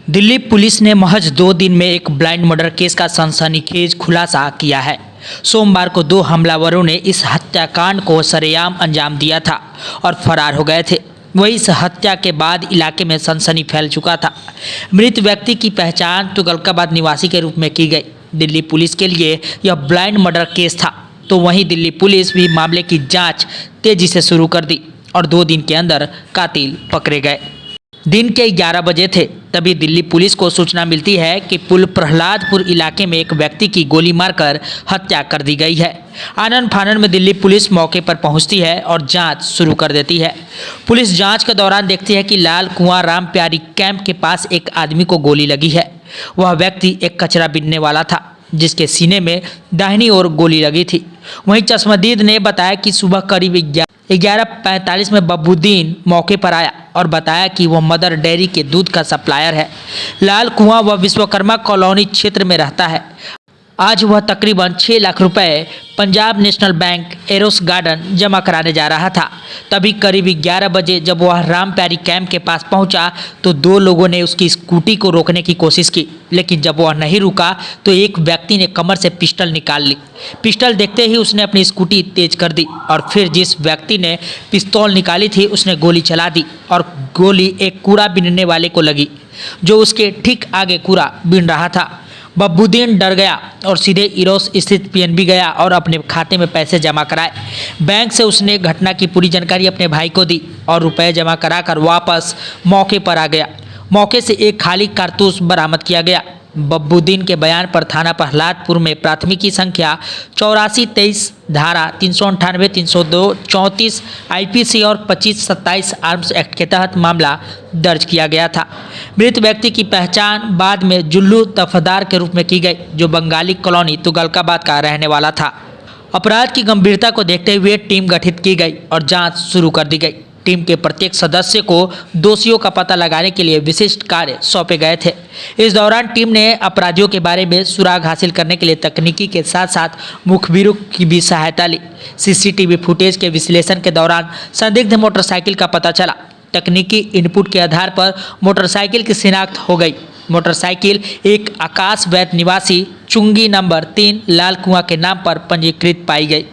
Delhi police ने महज 2 दिन में एक ब्लाइंड मर्डर केस का सनसनीखेज खुलासा किया है। सोमवार को 2 हमलावरों ने इस हत्याकांड को सरेआम अंजाम दिया था और फरार हो गए थे। वही इस हत्या के बाद इलाके में सनसनी फैल चुका था। मृत व्यक्ति की पहचान तुगलकाबाद निवासी के रूप में की गई। दिल्ली पुलिस के लिए यह ब्लाइंड मर्डर केस था, तो वहीं दिल्ली पुलिस भी मामले की जाँच तेजी से शुरू कर दी और 2 दिन के अंदर कातिल पकड़े गए। दिन के 11 बजे थे, तभी दिल्ली पुलिस को सूचना मिलती है कि प्रहलादपुर इलाके में एक व्यक्ति की गोली मारकर हत्या कर दी गई है। आनन फानन में दिल्ली पुलिस मौके पर पहुंचती है और जांच शुरू कर देती है। पुलिस जांच के दौरान देखती है कि लाल कुआं राम प्यारी कैंप के पास एक आदमी को गोली लगी है। वह व्यक्ति एक कचरा बीनने वाला था, जिसके सीने में दाहिनी ओर गोली लगी थी। वहीं चश्मदीद ने बताया कि सुबह करीब 11:45 में बब्बुद्दीन मौके पर आया और बताया कि वह मदर डेयरी के दूध का सप्लायर है। लाल कुआं व विश्वकर्मा कॉलोनी क्षेत्र में रहता है। आज वह तकरीबन 6 लाख रुपए Punjab national bank arrows garden जमा कराने जा रहा था। तभी करीब 11 बजे जब वह राम प्यारी कैंप के पास पहुंचा तो 2 लोगों ने उसकी स्कूटी को रोकने की कोशिश की, लेकिन जब वह नहीं रुका तो एक व्यक्ति ने कमर से पिस्टल निकाल ली। पिस्टल देखते ही उसने अपनी स्कूटी तेज कर दी और फिर जिस व्यक्ति ने पिस्तौल निकाली थी उसने गोली चला दी और गोली एक कूड़ा बीनने वाले को लगी, जो उसके ठीक आगे कूड़ा बीन रहा था। बब्बुद्दीन डर गया और सीधे इरोस स्थित पीएनबी गया और अपने खाते में पैसे जमा कराए। बैंक से उसने घटना की पूरी जानकारी अपने भाई को दी और रुपए जमा कराकर वापस मौके पर आ गया। मौके से एक खाली कारतूस बरामद किया गया। बब्बुद्दीन के बयान पर थाना प्रहलादपुर में प्राथमिकी संख्या 8423 धारा 398, 302, 34 आईपीसी और 2527 आर्म्स एक्ट के तहत मामला दर्ज किया गया था। मृत व्यक्ति की पहचान बाद में जुल्लू दफदार के रूप में की गई, जो बंगाली कॉलोनी तुगलकाबाद का रहने वाला था। अपराध की गंभीरता को देखते हुए टीम गठित की गई और जांच शुरू कर दी गई। टीम के प्रत्येक सदस्य को दोषियों का पता लगाने के लिए विशिष्ट कार्य सौंपे गए थे। इस दौरान टीम ने अपराधियों के बारे में सुराग हासिल करने के लिए तकनीकी के साथ साथ मुखबिरों की भी सहायता ली। सीसीटीवी फुटेज के विश्लेषण के दौरान संदिग्ध मोटरसाइकिल का पता चला। तकनीकी इनपुट के आधार पर मोटरसाइकिल की शिनाख्त हो गई। मोटरसाइकिल एक आकाश वैद निवासी चुंगी नंबर 3 लाल कुआं के नाम पर पंजीकृत पाई गई।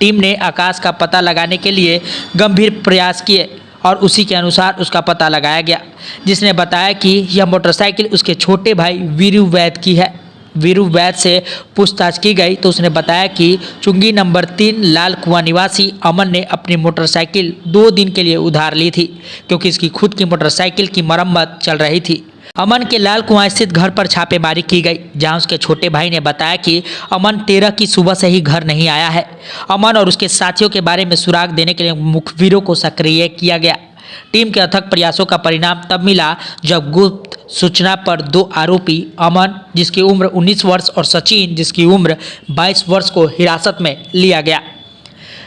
टीम ने आकाश का पता लगाने के लिए गंभीर प्रयास किए और उसी के अनुसार उसका पता लगाया गया, जिसने बताया कि यह मोटरसाइकिल उसके छोटे भाई वीरू वैद की है। वीरू वैद से पूछताछ की गई तो उसने बताया कि चुंगी नंबर 3 लाल कुआं निवासी अमन ने अपनी मोटरसाइकिल 2 दिन के लिए उधार ली थी, क्योंकि इसकी खुद की मोटरसाइकिल की मरम्मत चल रही थी। अमन के लाल कुआं स्थित घर पर छापेमारी की गई, जहां उसके छोटे भाई ने बताया कि अमन 13 की सुबह से ही घर नहीं आया है। अमन और उसके साथियों के बारे में सुराग देने के लिए मुखबिरों को सक्रिय किया गया। टीम के अथक प्रयासों का परिणाम तब मिला जब गुप्त सूचना पर 2 आरोपी अमन, जिसकी उम्र 19 वर्ष, और सचिन, जिसकी उम्र 22 वर्ष को हिरासत में लिया गया।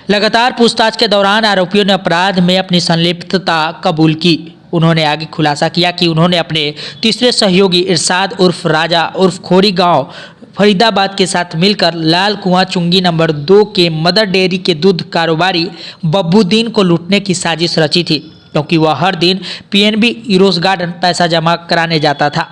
लगातार पूछताछ के दौरान आरोपियों ने अपराध में अपनी संलिप्तता कबूल की। उन्होंने आगे खुलासा किया कि उन्होंने अपने तीसरे सहयोगी इरशाद उर्फ राजा उर्फ खोरी गांव फरीदाबाद के साथ मिलकर लाल कुआं चुंगी नंबर 2 के मदर डेयरी के दूध कारोबारी बब्बुद्दीन को लूटने की साजिश रची थी, क्योंकि वह हर दिन पीएनबी इरोस गार्डन पैसा जमा कराने जाता था।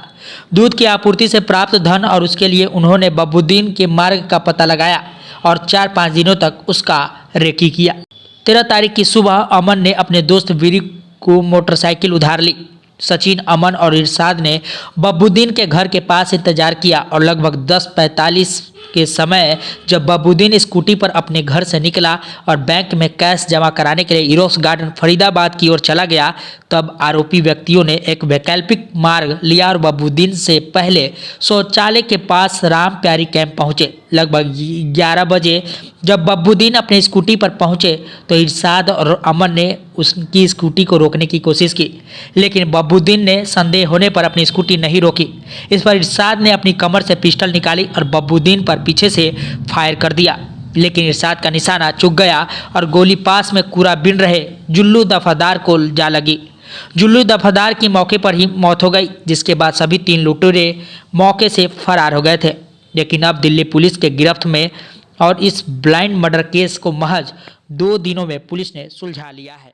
दूध की आपूर्ति से प्राप्त धन और उसके लिए उन्होंने बब्बुद्दीन के मार्ग का पता लगाया और 4-5 दिनों तक उसका रेकी किया। 13 तारीख की सुबह अमन ने अपने दोस्त वीरू को मोटरसाइकिल उधार ली। सचिन, अमन और इरशाद ने बब्बुद्दीन के घर के पास इंतजार किया और लगभग 10:45 के समय जब बब्बुद्दीन स्कूटी पर अपने घर से निकला और बैंक में कैश जमा कराने के लिए इरोस गार्डन फरीदाबाद की ओर चला गया, तब आरोपी व्यक्तियों ने एक वैकल्पिक मार्ग लिया और बब्बुद्दीन से पहले शौचालय के पास राम प्यारी कैंप पहुंचे। लगभग 11 बजे जब बब्बुद्दीन अपने स्कूटी पर पहुंचे तो इरशाद और अमन ने उसकी स्कूटी को रोकने की कोशिश की, लेकिन बब्बुद्दीन ने संदेह होने पर अपनी स्कूटी नहीं रोकी। इस पर इरशाद ने अपनी कमर से पिस्टल निकाली और बब्बुद्दीन पर पीछे से फायर कर दिया, लेकिन इरशाद का निशाना चूक गया और गोली पास में कूड़ा बीन रहे जुल्लू दफादार को जा लगी। जुल्लू दफादार की मौके पर ही मौत हो गई, जिसके बाद सभी 3 लुटेरे मौके से फरार हो गए थे। लेकिन अब दिल्ली पुलिस के गिरफ्त में और इस ब्लाइंड मर्डर केस को महज 2 दिनों में पुलिस ने सुलझा लिया है।